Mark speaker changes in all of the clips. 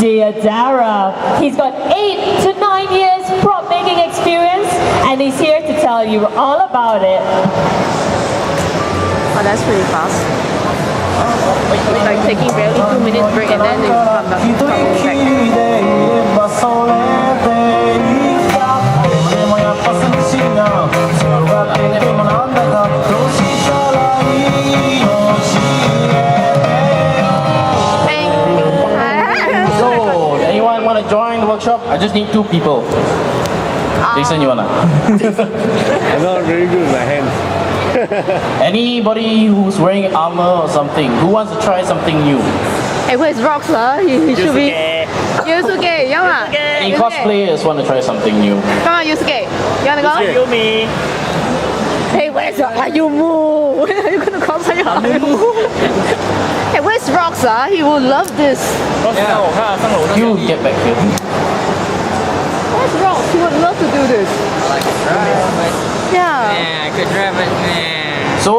Speaker 1: dear Dara. He's got 8 to 9 years prop making experience and he's here to tell you all about it.
Speaker 2: Oh, that's pretty fast. Like taking barely 2 minutes break and then they come back.
Speaker 3: So, anyone want to join the workshop? I just need 2 people. Jason, you wanna?
Speaker 4: I'm not very good with my hands.
Speaker 3: Anybody who's wearing armor or something, who wants to try something new?
Speaker 2: Hey, where's Rox? He should be. Yusuke, yeah.
Speaker 3: Any cosplayers want to try something new?
Speaker 2: Come on, Yusuke. You wanna go?
Speaker 4: Yumi.
Speaker 2: Hey, where's your Ayumu? Are you gonna cosplay your Ayumu? Hey, where's Rox? He would love this.
Speaker 3: You get back here.
Speaker 2: Where's Rox? He would love to do this. Yeah.
Speaker 5: Yeah, I could drive it. Nah.
Speaker 3: So,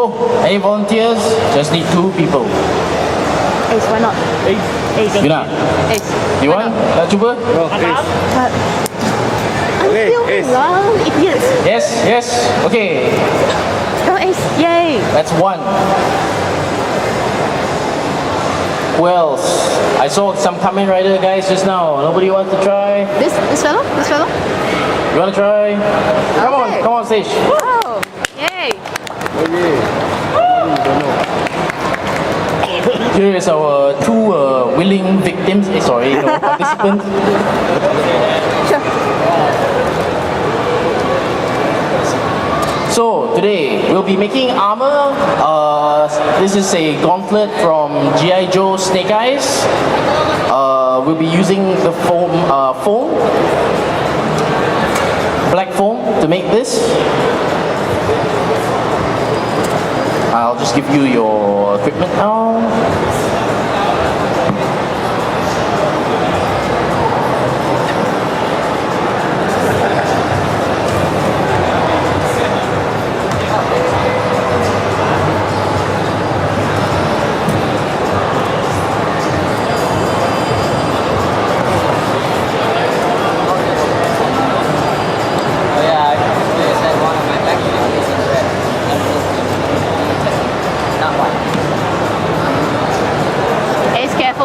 Speaker 3: any volunteers? Just need 2 people.
Speaker 2: Ace, why not? Ace.
Speaker 3: You nak?
Speaker 2: Ace.
Speaker 3: You want? Nak cuba?
Speaker 4: No, please.
Speaker 2: But I'm
Speaker 4: Okay,
Speaker 2: filming,
Speaker 4: Ace.
Speaker 2: lah, idiots.
Speaker 3: Yes. Okay.
Speaker 2: Go Ace, yay.
Speaker 3: That's 1. Who else? I saw some Kamen Rider guys just now. Nobody wants to try?
Speaker 2: This fellow?
Speaker 3: You want to try?
Speaker 2: Okay.
Speaker 3: Come on stage.
Speaker 2: Oh, yay.
Speaker 3: Here is our 2 willing victims. Participants.
Speaker 2: Sure.
Speaker 3: So today we'll be making armor. This is a gauntlet from G.I. Joe Snake Eyes. We'll be using the foam, black foam to make this. I'll just give you your equipment now.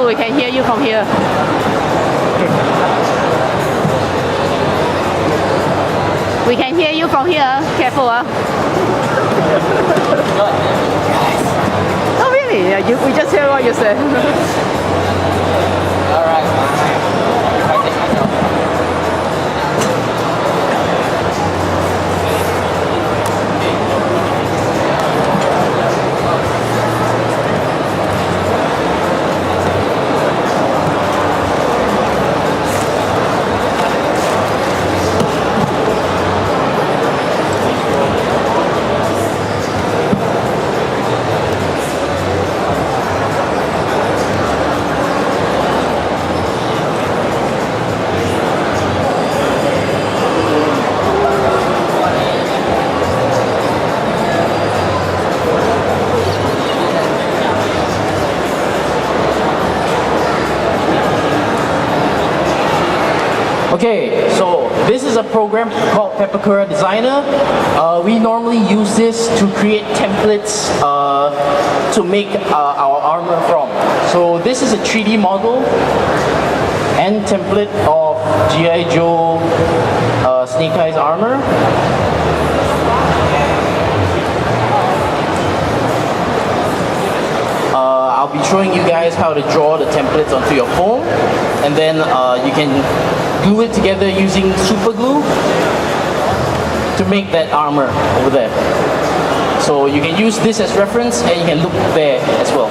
Speaker 2: We can hear you from here. We can hear you from here. Careful, Oh really? Yeah, we just hear what you said.
Speaker 3: Okay, so this is a program called Pepakura Designer. We normally use this to create templates to make our armor from. So this is a 3D model and template of G.I. Joe Snake Eyes armor. I'll be showing you guys how to draw the templates onto your foam, and then you can glue it together using super glue to make that armor over there. So you can use this as reference and you can look there as well.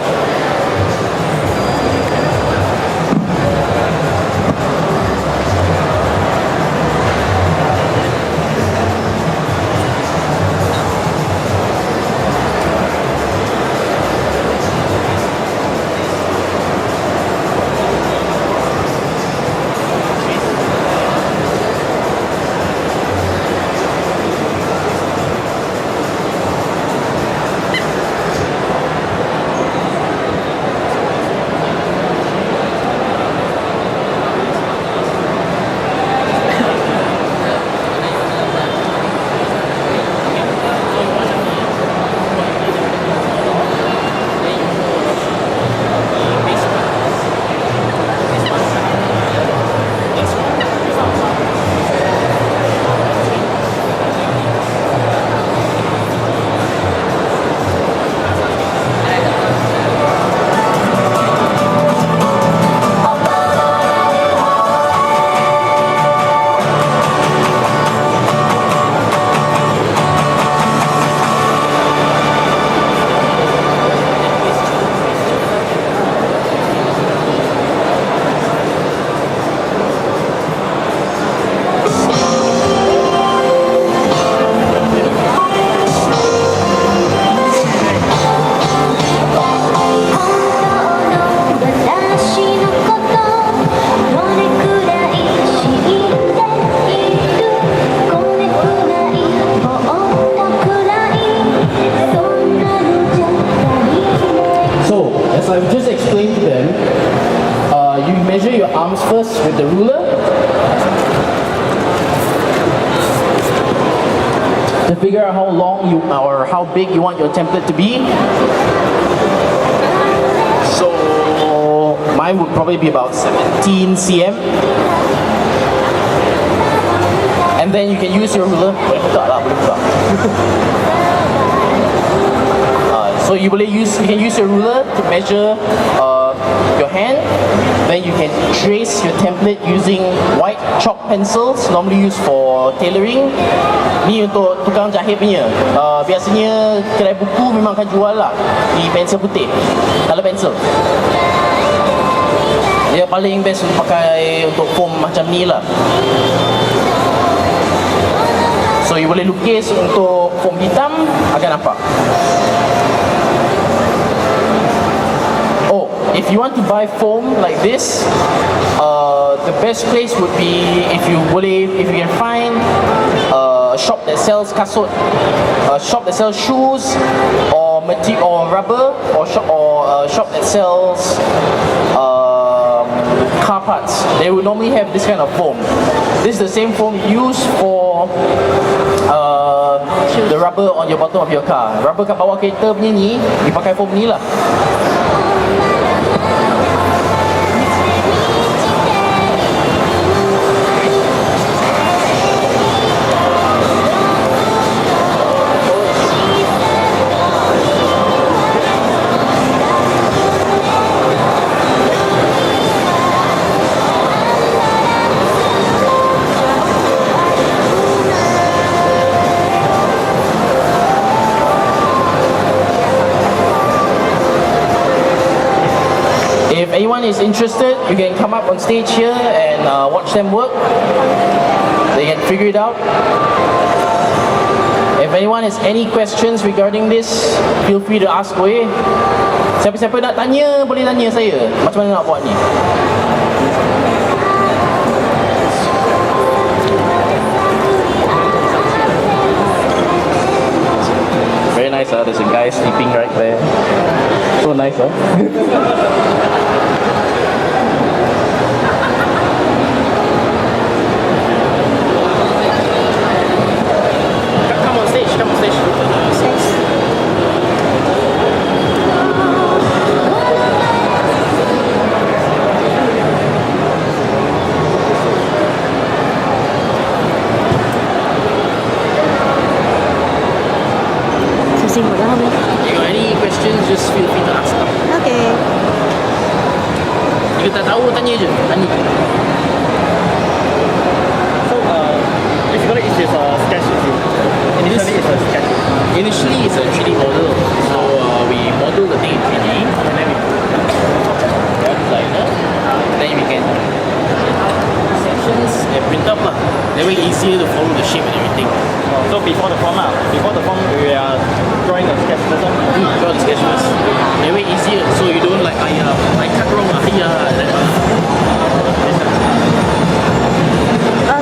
Speaker 3: you measure your arms first with the ruler. To figure out how long you or how big you want your template to be. So mine would probably be about 17 cm. And then you can use your ruler. So you can use your ruler to measure your hand. Then you can trace your template using white chalk pencils, normally used for tailoring. Ni untuk tukang jahit punya. Biasanya kedai buku memang akan jual lah di pensel putih, color pencil. Dia paling best untuk pakai untuk foam macam ni lah. So you boleh lukis untuk foam hitam akan nampak. Oh, if you want to buy foam like this, the best place would be if you can find a shop that sells kasut, a shop that sells shoes or rubber, or a shop that sells car parts. They would normally have this kind of foam. This is the same foam used for the rubber on your bottom of your car. Rubber kat bawah kereta punya ni dipakai foam ni lah. If anyone is interested, you can come up on stage here and watch them work. They can figure it out. If anyone has any questions regarding this, feel free to ask away. Siapa-siapa nak tanya, boleh tanya saya. Macam mana nak buat ni? Very nice, there's a guy sleeping right there. So nice, Come on stage.
Speaker 2: Susi mo lang.
Speaker 3: You got any questions, just feel free to ask.
Speaker 2: Okay.
Speaker 3: Jika tak tahu, tanya je. Tanya.
Speaker 4: So, basically it's just a sketch with you. Initially it's a sketch.
Speaker 3: Initially, it's a 3D model. So we model the thing in 3D, and then we designer. Then we can sections and print up lah. That way easier to follow the shape and everything.
Speaker 4: So before the form, we are drawing the sketch first.
Speaker 3: Draw the sketch first. That way easier, so you don't like I cut wrong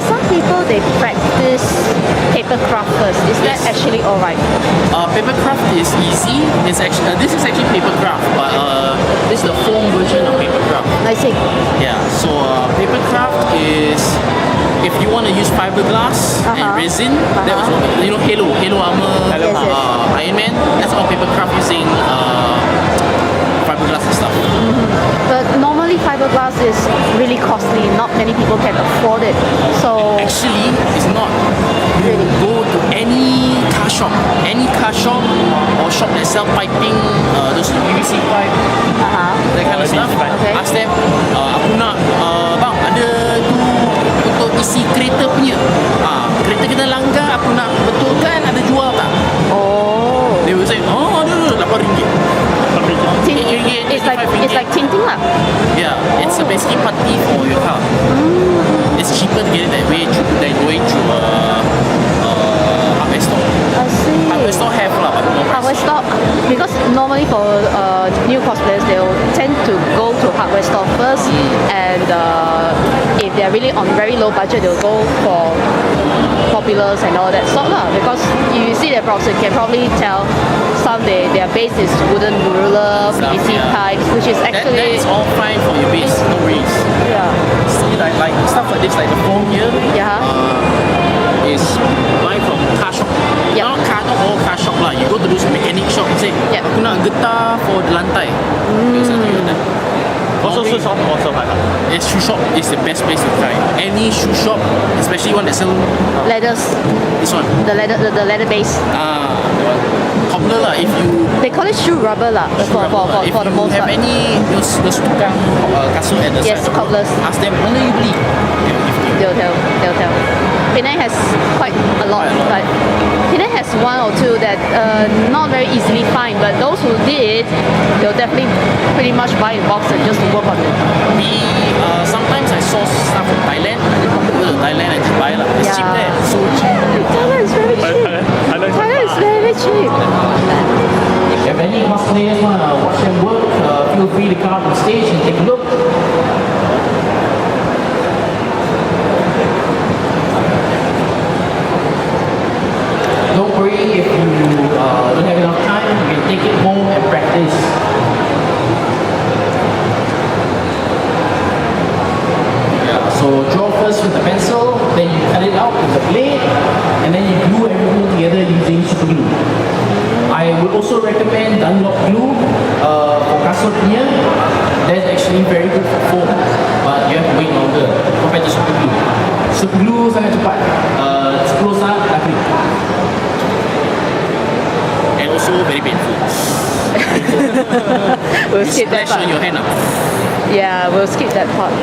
Speaker 2: Some people they practice paper craft first. Is that
Speaker 3: Yes.
Speaker 2: actually alright?
Speaker 3: Paper craft is easy. It's actually this is actually paper craft, but this is the foam version of paper craft.
Speaker 2: I see.
Speaker 3: Yeah. So paper craft is if you want to use fiberglass and resin. That was what, Halo armor,
Speaker 2: Yes, yes.
Speaker 3: Iron Man. That's all paper craft using fiberglass and stuff.
Speaker 2: But normally fiberglass is really costly. Not many people can afford it. So
Speaker 3: Actually, it's not. You
Speaker 2: Really?
Speaker 3: go to any car shop or shop that sell piping, those PVC pipe, that kind of stuff.
Speaker 2: Okay.
Speaker 3: Ask them, aku nak, bang, ada tu untuk isi kereta punya. Kereta kita langgar, aku nak betulkan, ada jual tak?
Speaker 2: oh,
Speaker 3: They will say, oh, ada RM8.
Speaker 2: it's like tinting lah.
Speaker 3: Yeah, it's basically putty for your car. It's cheaper to get it that way than going through hardware store.
Speaker 2: I see.
Speaker 3: Hardware store have lah, but more
Speaker 2: Hardware
Speaker 3: pricey.
Speaker 2: store, because normally for new cosplayers they'll tend to go to hardware store first, and if they're really on very low budget they'll go for populars and all that sort lah. Because you see their products, you can probably tell some their base is wooden ruler,
Speaker 3: Stuff,
Speaker 2: PVC
Speaker 3: yeah.
Speaker 2: pipes, which is
Speaker 3: That
Speaker 2: actually
Speaker 3: is all fine for your base, no worries. getah for the lantai. Those are the
Speaker 4: Also shoe shop also have.
Speaker 3: Yes, shoe shop is the best place to try. Any shoe shop, especially one that sells
Speaker 2: Leathers,
Speaker 3: this one.
Speaker 2: the leather base.
Speaker 3: The one. Cobbler lah. If you
Speaker 2: They call it shoe rubber lah
Speaker 3: if
Speaker 2: for the
Speaker 3: you
Speaker 2: most
Speaker 3: have
Speaker 2: part.
Speaker 3: any those tukang kasut at the
Speaker 2: Yes,
Speaker 3: side,
Speaker 2: cobblers.
Speaker 3: ask them mana you beli. They will give to you.
Speaker 2: They'll tell. Penang has quite a lot, but Penang has one or two that not very easily find, but those who did, they'll definitely pretty much buy a box and just work on it.
Speaker 3: We sometimes I source stuff from Thailand. I just go to Thailand and just buy lah. It's cheap there. So cheap.
Speaker 2: Thailand is very cheap. Thailand is very cheap.
Speaker 3: If you have any cosplayers want to watch them work, feel free to come up on stage and take a look. Don't worry if you don't have enough time, you can take it home and practice. Yeah, so draw first with the pencil, then you cut it out with the blade, and then you glue everything together using super glue. I would also recommend Dunlop glue for kasut punya. That's actually very good for foam, but you have to wait longer compared to super glue. Super glue sangat cepat, 10 saat dah kering. And also very painful.
Speaker 2: We'll skip that
Speaker 3: Splash
Speaker 2: part.
Speaker 3: on your hand.
Speaker 2: Yeah, we'll skip that part.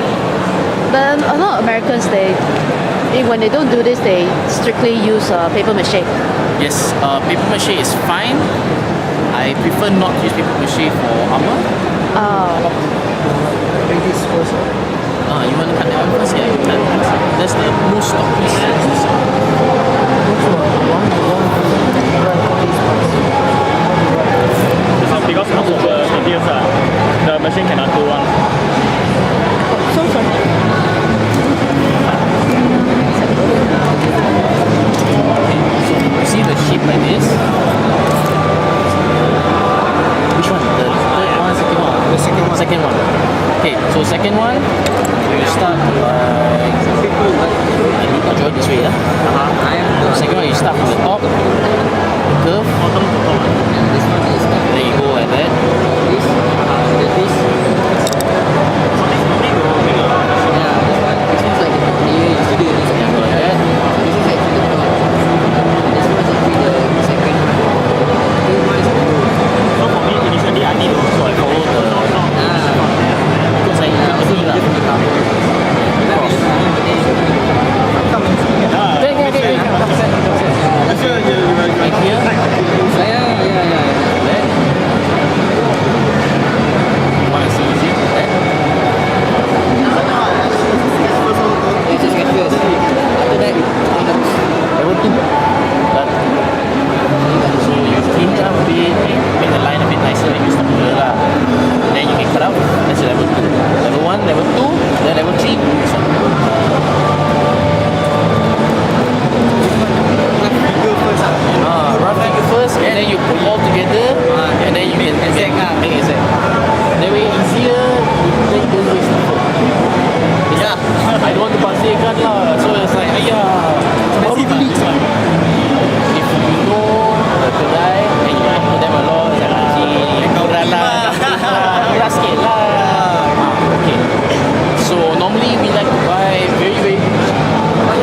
Speaker 2: But a lot of Americans, when they don't do this, they strictly use paper mache.
Speaker 3: Yes, paper mache is fine. I prefer not to use paper mache for armor. You want to cut that one first? Yeah, you cut. That's the most stock piece.
Speaker 4: Because most of the materials the machine cannot do one.
Speaker 3: You see the shape like this? Which one? The third one, second one? The second one. Second one. Okay, so second one, you start by... I draw it this way, second one, you start from the top, curve, then you go like that.
Speaker 4: So for me, initially I need to follow the
Speaker 3: Because I see lah. Right here. That. Want to see easy? That. Level 2. But so you clean it up a bit, make the line a bit nicer, and you stop the lah. Then you can cut out. That's level 2. Level 1, level 2, then level 3. This one. Rough figure first, and then you put all together, and then you can make exact. That way easier, then you don't waste effort. Yeah, I don't want to pasirkan lah, so it's like, baru beli. If you know the kedai, and you talk to them a lot, it's like, murah lah, murah sikit lah. Okay, so normally we like to buy very, very 1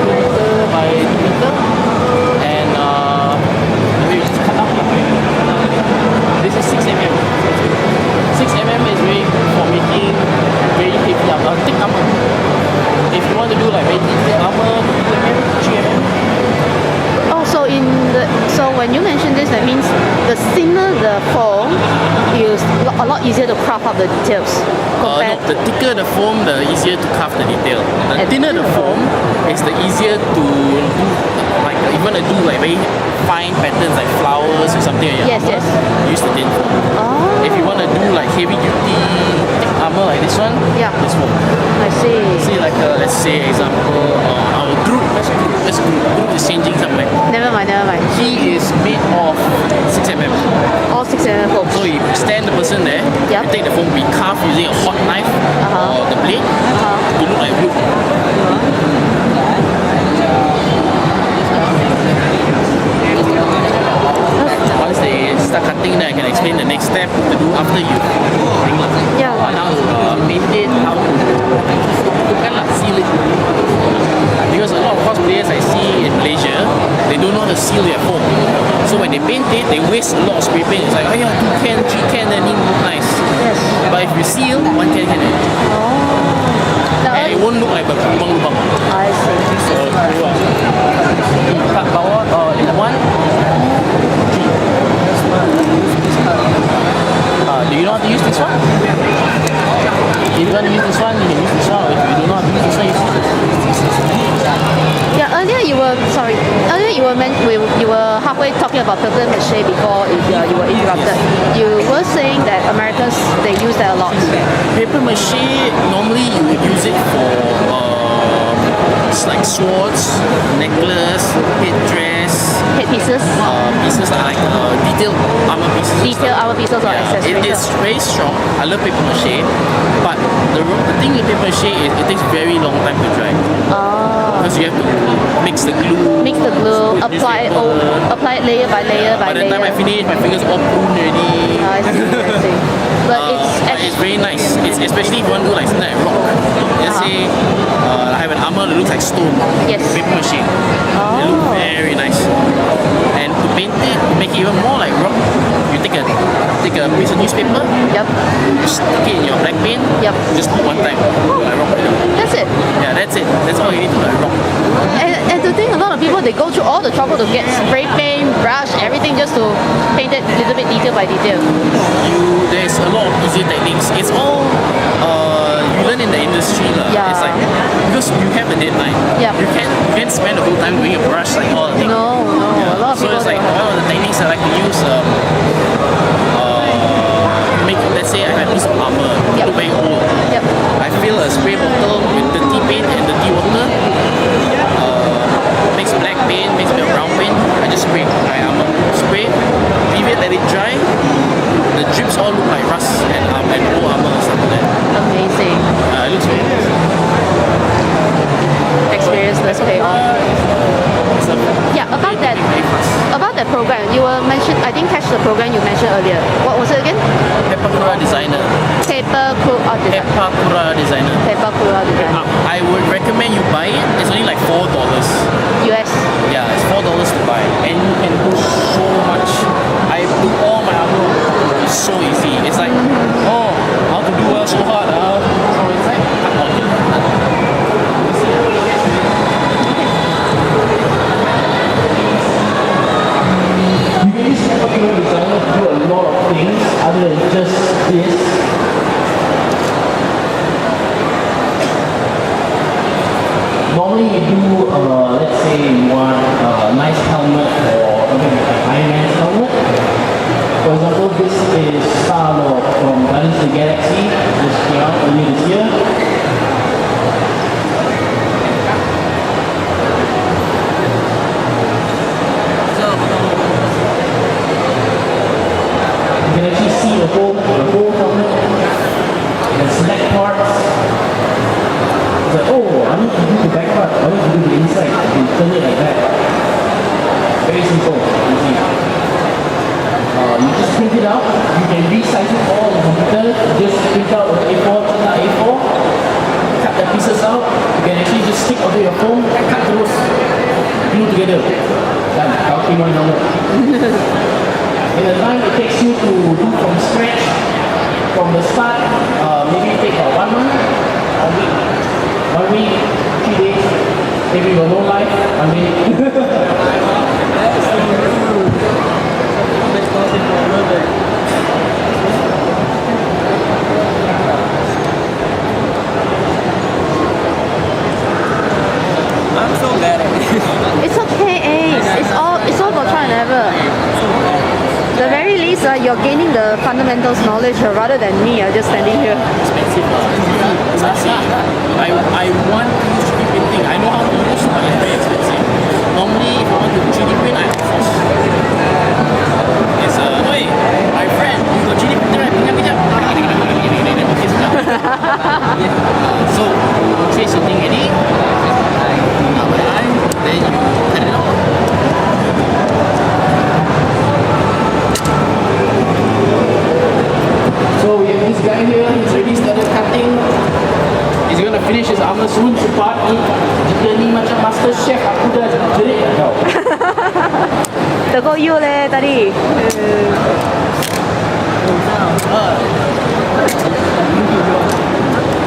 Speaker 3: meter by 2 meter, and we just cut out. This is 6mm. 6mm is very good for making very heavy armor, thick armor. If you want to do like very detailed armor, 2mm, 3mm.
Speaker 2: Oh, so when you mention this, that means the thinner the foam, is a lot easier to craft up the details.
Speaker 3: No, the thicker the foam, the easier to carve the detail. The thinner the foam is the easier to do, like if you want to do like very fine patterns like flowers or something on your
Speaker 2: Yes,
Speaker 3: armor,
Speaker 2: yes.
Speaker 3: use the thin foam.
Speaker 2: Oh,
Speaker 3: If you want to do like heavy duty thick armor like this one,
Speaker 2: Yeah.
Speaker 3: this foam.
Speaker 2: I see.
Speaker 3: See like let's say example our group. Let's group is changing somewhere.
Speaker 2: Never mind.
Speaker 3: He is made of 6mm.
Speaker 2: All 6mm foam.
Speaker 3: So you stand the person there,
Speaker 2: Yep.
Speaker 3: you take the foam, we carve using a hot knife or the blade to look like wood. Once they start cutting, then I can explain the next step. they don't know how to seal their foam. So when they paint it, they waste a lot of spray paint. It's like, oh yeah, 2 can, 3 can, then it look nice.
Speaker 2: Yes.
Speaker 3: But if you seal, 1 can.
Speaker 2: Now,
Speaker 3: And it won't look like a lubang-lubang.
Speaker 2: I see.
Speaker 3: So, kat bawah, in 1, 3. Do you know how to use this one? If you want to use this one, you can use this one. If you don't know how to use this one, you use this one.
Speaker 2: Yeah, earlier you were halfway talking about paper mache before you were interrupted. You were saying that Americans, they use that a lot.
Speaker 3: Paper mache, normally you would use it for it's like swords, necklace, headdress,
Speaker 2: Headpieces,
Speaker 3: pieces like detailed armor pieces.
Speaker 2: detail our pieces or
Speaker 3: Yeah,
Speaker 2: accessories.
Speaker 3: it's very strong. I love paper mache, but the thing with paper mache is it takes very long time to dry. Because you have to mix the glue.
Speaker 2: Mix the glue,
Speaker 3: put
Speaker 2: apply
Speaker 3: newspaper.
Speaker 2: apply it layer by layer by
Speaker 3: By the
Speaker 2: layer.
Speaker 3: time I finish, my fingers all pruned already.
Speaker 2: I see. But
Speaker 3: But it's very nice. It's especially if you want to do like something like rock. Let's say I have an armor that looks like stone.
Speaker 2: Yes.
Speaker 3: Paper mache. It looks very nice. And to paint it, to make it even more like rock, you take a piece of newspaper,
Speaker 2: Yep,
Speaker 3: you stick it in your black paint,
Speaker 2: Yep.
Speaker 3: just put one time, like rock.
Speaker 2: that's it.
Speaker 3: Yeah, that's it. That's all you need to like rock.
Speaker 2: And to think a lot of people, they go through all the trouble to get spray paint, brush, everything just to paint it a little bit detail by detail.
Speaker 3: There's a lot of easy techniques. It's all you learn in the industry lah.
Speaker 2: Yeah.
Speaker 3: It's like because you have a deadline.
Speaker 2: Yeah.
Speaker 3: You can't spend the whole time doing a brush like all the things.
Speaker 2: No, a lot of
Speaker 3: So
Speaker 2: people.
Speaker 3: it's like one of the techniques I like to use. Make, let's say I have a piece of armor,
Speaker 2: Yep.
Speaker 3: look very old.
Speaker 2: Yep.
Speaker 3: I fill a spray bottle with dirty paint and dirty water. Mix black paint, mix a bit of brown paint. I just spray my armor. Spray, leave it, let it dry. The drips all look like rust and old armor or something like that.
Speaker 2: Amazing.
Speaker 3: It looks very nice.
Speaker 2: Experience, let's pay off.
Speaker 3: It's a
Speaker 2: Yeah, about that.
Speaker 3: very fast.
Speaker 2: About that program, you were mentioned. I didn't catch the program you mentioned earlier. What was it again?
Speaker 3: Pepakura designer.
Speaker 2: Paper crew art design.
Speaker 3: Pepakura designer.
Speaker 2: Paper crew art design.
Speaker 3: I would recommend you buy it. It's only like $4.
Speaker 2: US.
Speaker 3: Yeah, it's $4 to buy, and you can do so much. I do all my armor. It's so easy. It's like, oh, how to do so hard. So it's like, you can use Pepakura designer to do a lot of things other than just this. Normally you do, let's say you want a nice helmet or something like an Iron Man's helmet. For example, this is Star-Lord from Guardians of the Galaxy, just came out earlier this year. You can actually see the whole helmet. You can select parts. It's like, oh, I need to do the back part, I need to do the inside. You can turn it like that. Very simple, easy. You just print it out. You can resize it all on the computer. Just print out an A4, turn out A4, cut the pieces out. You can actually just stick onto your phone, cut those, glue together. Done. Counting one number. In the time it takes you to do from scratch, from the start, maybe take 1 month, a week. 1 week, 3 days, maybe your whole life, I mean.
Speaker 5: I'm so bad at it.
Speaker 2: It's okay, Ace. It's all about try and error. The very least, you're gaining the fundamentals knowledge rather than me just standing here.
Speaker 3: Expensive. I want to use 3D printing. I know how to use, but it's very expensive. Normally, if I want to 3D print, I outsource. It's hey, my friend, you got 3D printer, right? Kejap. Okay, sedap. So, say something ready. Then you cut it out. So we have this guy here, he's already started cutting. He's gonna finish his armor soon. Cepat ni. Jika ni macam master chef, aku dah jerit dah kau.
Speaker 2: Teko you leh tadi.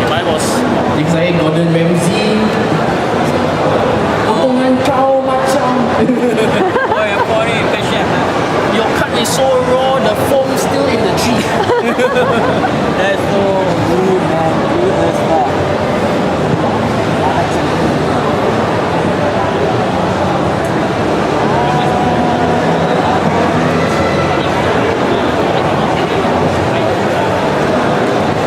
Speaker 4: Mine was
Speaker 3: If saya Gordon Ramsay, potongan kau macam.
Speaker 5: Oh, yang funny, bukan chef.
Speaker 3: Your cut is so raw, the foam still in the tree.
Speaker 5: That's so good, man. Good as fuck.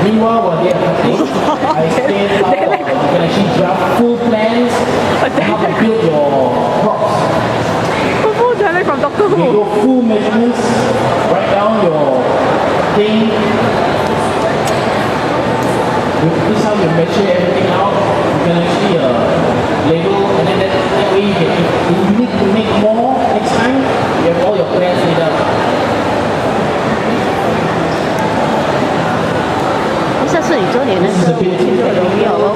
Speaker 3: Meanwhile, while they are cutting, I explain how you can actually draft full plans on how to build your props.
Speaker 2: Oh, direct from Doctor
Speaker 3: You can
Speaker 2: Who.
Speaker 3: go full measurements, write down your thing. This is how you measure everything out. You can actually label, and then that way you can, if you need to make more next time, you have all your plans laid out.
Speaker 2: 下次你做你那个武器就很容易好不好？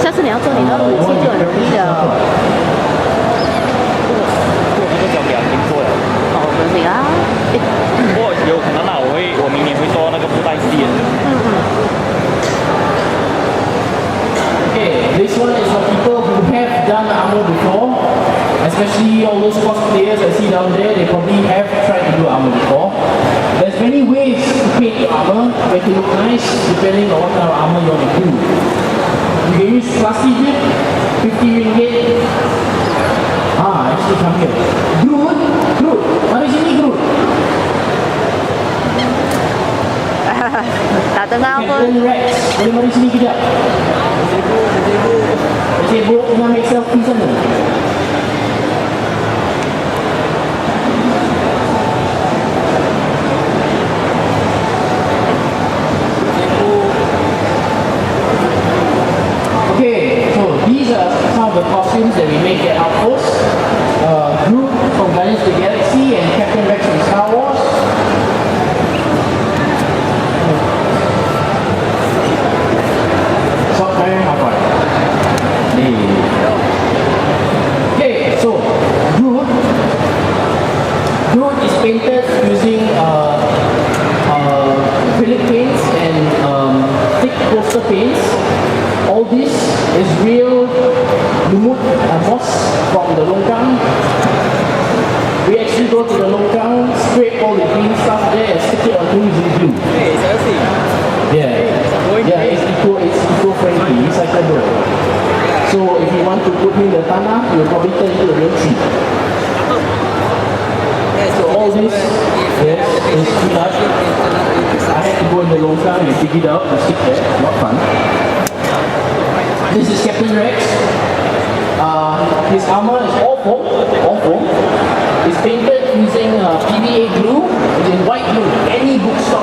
Speaker 2: 下次你要做你那个武器就很容易的。
Speaker 4: 这个交给阿金做了。
Speaker 2: 哦，不行啊。
Speaker 4: 不过有可能啊，我明年会做那个布袋戏。
Speaker 3: Okay, this one is for people who have done armor before, especially all those cosplayers I see down there, they probably have tried to do armor before. There's many ways to paint your armor, make it look nice, depending on what kind of armor you want to do. You can use plastic grip, 50 ringgit. Actually come here. Groot, mari sini Groot.
Speaker 2: Tak dengar apa.
Speaker 3: Captain Rex, boleh mari sini kejap. Sibuk dengan make selfie sana. Okay, so these are some of the costumes that we make at Outpost. Groot from Guardians of the Galaxy and Captain Rex from Star Wars. Stop wearing apa? Okay, so Groot is painted using acrylic paints and thick poster paints. All this is real lumut moss from the longkang. We actually go to the longkang, scrape all the green stuff there and stick it on using glue.
Speaker 5: Hey, seriously.
Speaker 3: It's eco-friendly, recyclable. So if you want to put in the tanah, you'll probably turn into a real tree. So all this, yes, is clean up. I had to go in the longkang and dig it out and stick there. Not fun. This is Captain Rex. His armor is all foam. It's painted using PVA glue, which is white glue. Any book shop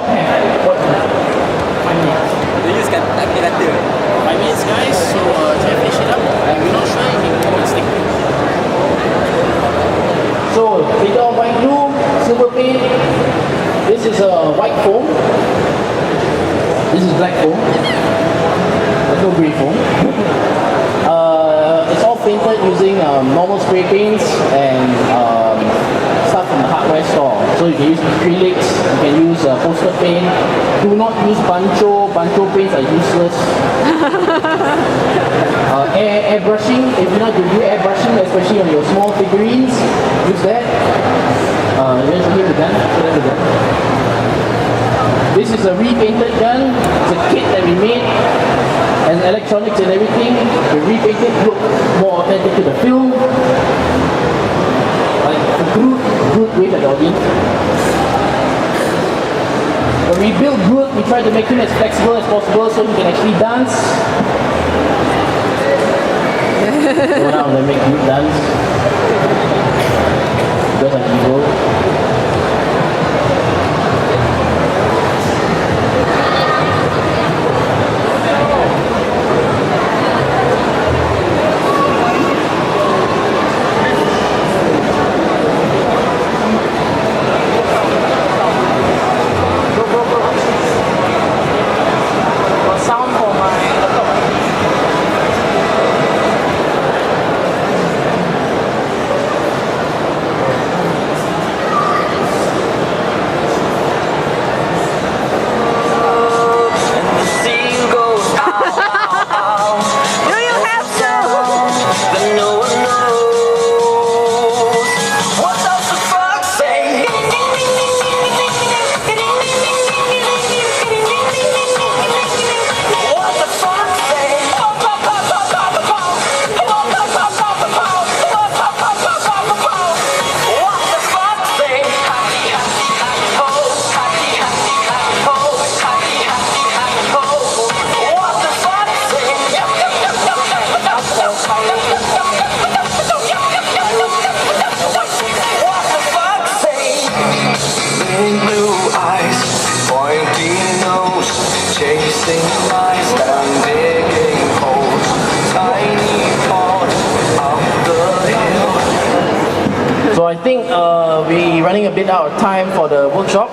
Speaker 3: have. What? 5 minutes.
Speaker 5: They use calculator.
Speaker 3: 5 minutes, guys. So try to finish it up. We're not sure if you can stick. So painted on white glue, silver paint. This is white foam. This is black foam. There's no grey foam. It's all painted using normal spray paints and stuff from the hardware store. So you can use acrylics, you can use poster paint. Do not use bancho. Bancho paints are useless. Airbrushing, if you're not going to do airbrushing, especially on your small figurines, use that. Here's the gun. This is a repainted gun. It's a kit that we made. And electronics and everything, we repainted to look more authentic to the film. Like the Groot with an audience. When we build Groot, we try to make him as flexible as possible so he can actually dance. So now they make Groot dance. Because I'm evil. think we're running a bit out of time for the workshop.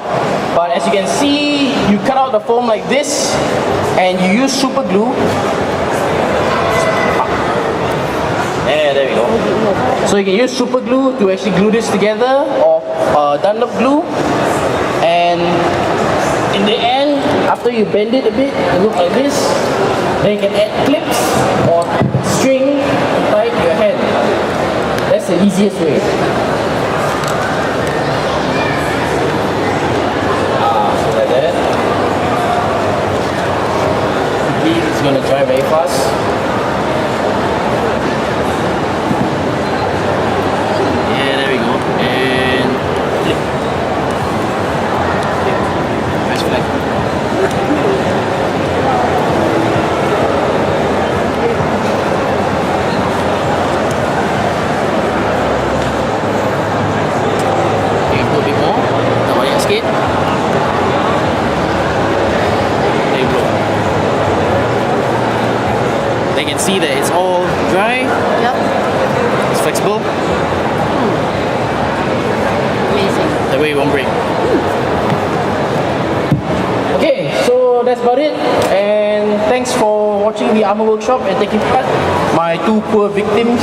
Speaker 3: But as you can see, you cut out the foam like this and you use super glue. Yeah, there we go. So you can use super glue to actually glue this together, or Dunlop glue. And in the end, after you bend it a bit, it looks like this. Then you can add clips or string to tie it to your hand. That's the easiest way. So like that. It's going to dry very fast. They can see that it's all dry.
Speaker 2: Yep.
Speaker 3: It's flexible.
Speaker 2: Amazing.
Speaker 3: That way it won't break. Okay, so that's about it. And thanks for watching the armor workshop and taking part. My two poor victims.